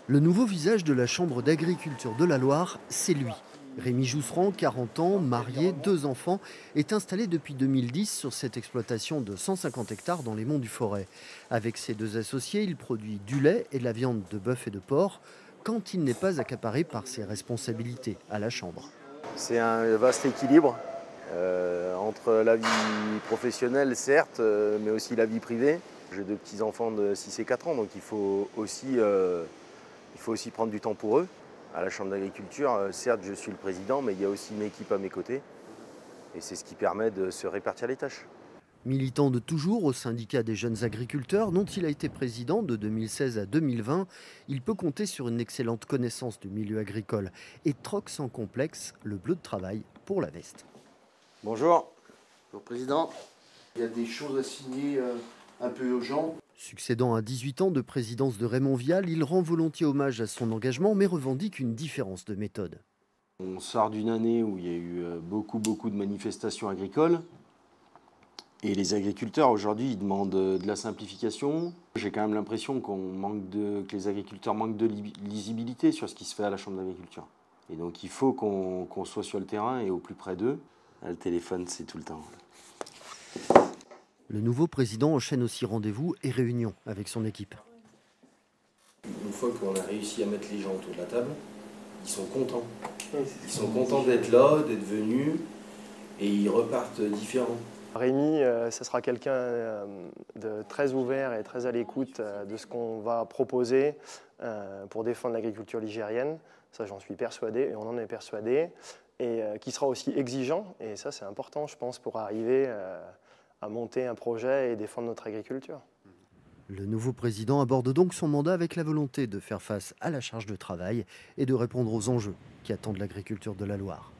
Le nouveau visage de la Chambre d'agriculture de la Loire, c'est lui. Rémi Jousserand, 40 ans, marié, 2 enfants, est installé depuis 2010 sur cette exploitation de 150 hectares dans les monts du Forêt. Avec ses 2 associés, il produit du lait et de la viande de bœuf et de porc, quand il n'est pas accaparé par ses responsabilités à la Chambre. C'est un vaste équilibre entre la vie professionnelle, certes, mais aussi la vie privée. J'ai 2 petits-enfants de 6 et 4 ans, donc il faut aussi prendre du temps pour eux. À la Chambre d'agriculture, certes, je suis le président, mais il y a aussi une équipe à mes côtés. Et c'est ce qui permet de se répartir les tâches. Militant de toujours au syndicat des jeunes agriculteurs, dont il a été président de 2016 à 2020, il peut compter sur une excellente connaissance du milieu agricole et troque sans complexe le bleu de travail pour la veste. Bonjour. Bonjour Président, il y a des choses à signer un peu urgentes. Succédant à 18 ans de présidence de Raymond Vial, il rend volontiers hommage à son engagement, mais revendique une différence de méthode. On sort d'une année où il y a eu beaucoup de manifestations agricoles. Et les agriculteurs aujourd'hui, ils demandent de la simplification. J'ai quand même l'impression que les agriculteurs manquent de lisibilité sur ce qui se fait à la Chambre d'agriculture. Et donc il faut qu'on soit sur le terrain et au plus près d'eux. Le téléphone, c'est tout le temps. Le nouveau président enchaîne aussi rendez-vous et réunions avec son équipe. Une fois qu'on a réussi à mettre les gens autour de la table, ils sont contents. Ils sont contents d'être là, d'être venus, et ils repartent différents. Rémi, ce sera quelqu'un de très ouvert et très à l'écoute de ce qu'on va proposer pour défendre l'agriculture ligérienne. Ça, j'en suis persuadé, et on en est persuadé. Et qui sera aussi exigeant, et ça, c'est important, je pense, pour arriver à monter un projet et défendre notre agriculture. Le nouveau président aborde donc son mandat avec la volonté de faire face à la charge de travail et de répondre aux enjeux qui attendent l'agriculture de la Loire.